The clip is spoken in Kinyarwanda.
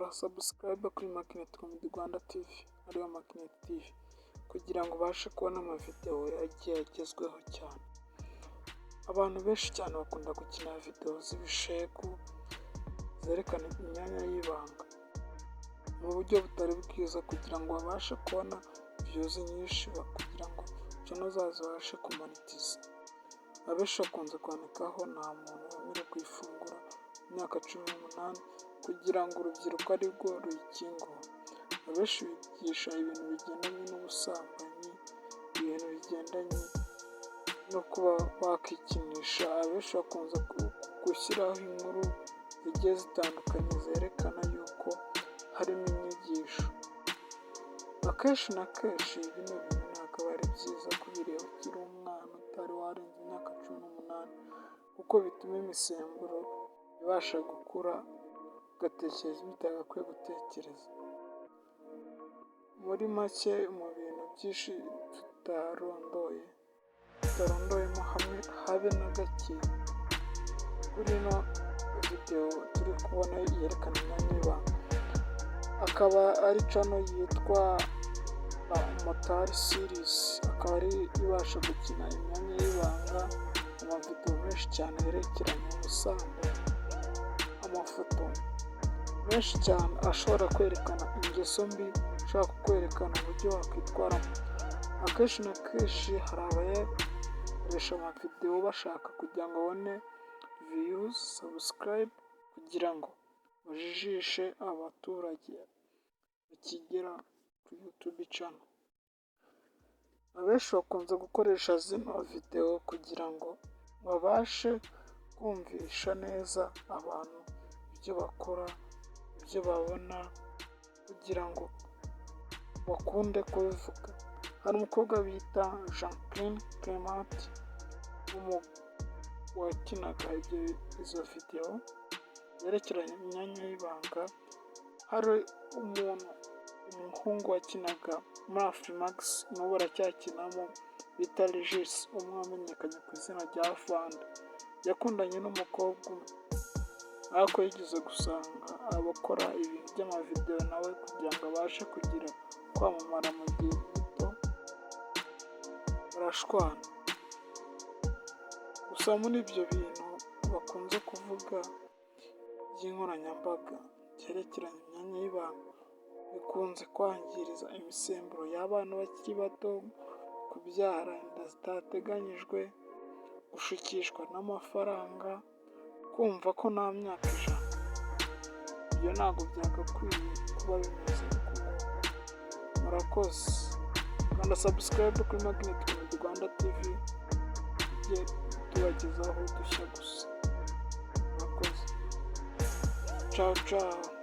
kora subscribe kuri Magnet Comedy Rwanda TV ariyo Magnet TV kugira ngo ubashe kubona amavideo yagiye agezweho cyane. Abantu benshi cyane bakunda gukina video z'ibishegu zerekana imyanya y'ibanga mu buryo butari bwiza kugira ngo babashe kubona views nyinshi kugira ngo channel zazo zibashe kumonetiza. Abenshi bakunze kwandikaho nta muntu wemerewe kwifungura imyaka 18 kugira ngo urubyiruko aribwo ruyikingura. Abenshi bigisha ibintu bigendanye n'ubusambanyi, ibintu bigendanye no kuba wakikinisha. Abenshi bakunze gushyiraho inkuru zigiye zitandukanye zerekana yuko harimo inyigisho. Akenshi na kenshi bino bintu ntabwo ari byiza kubireba ukiri umwana utari warenza imyaka 18 kuko bituma imisemburo ibasha gukura ugatekereza bitagakwiye gutekereza. Muri make mu bintu byinshi tutarondoyemo hamwe habe na gake kuri ino video turi kubona yerekana imyanya y'ibanga. Akaba ari channel yitwa Motari Series, akaba ari ibasha gukina imyanya y'ibanga, amavideo menshi cyane yerekeranye ubusambanyi, amafoto menshi cyane ashobora kwerekana ingeso mbi, ashobora kwerekana uburyo wakwitwaramo. Akenshi na kenshi hari abakoresha amavideo bashaka kugira ngo babone views, subscribe kugira ngo bajijishe abaturage bakigera kuri YouTube channel. Abenshi bakunze gukoresha zino video kugira ngo babashe kumvisha neza abantu ibyo bakora, ibyo babona kugira ngo bakunde kubivuga. Hari umukobwa bita Jacqueline Clement wakinaga izo video yerekeranye imyanya y'ibanga. Hari umuhungu wakinaga muri Afrimax n'ubu aracyakinamo bita Regis, umwe wamenyekanye ku izina rya Fanda. Yakundanye n'umukobwa ariko yigeze gusanga abakora ibintu by'amavideo nawe kugira ngo abashe kugira kwamamara mu gihe gito barashwana. Gusa muri ibyo bintu bakunze kuvuga by'inkoranyambaga cyerekeranye imyanya y'ibanga bikunze kwangiriza imisemburo y'abana bakiri bato, kubyara inda zitateganyijwe, gushukishwa n'amafaranga, kumva ko nta myaka 100. Ibyo ntabwo byagakwiye kuba bimeze uko. Murakoze. Kanda subscribe kuri Magnet Comedy Rwanda TV tujye tubagezaho dushya gusa. Murakoze. Ciao ciao.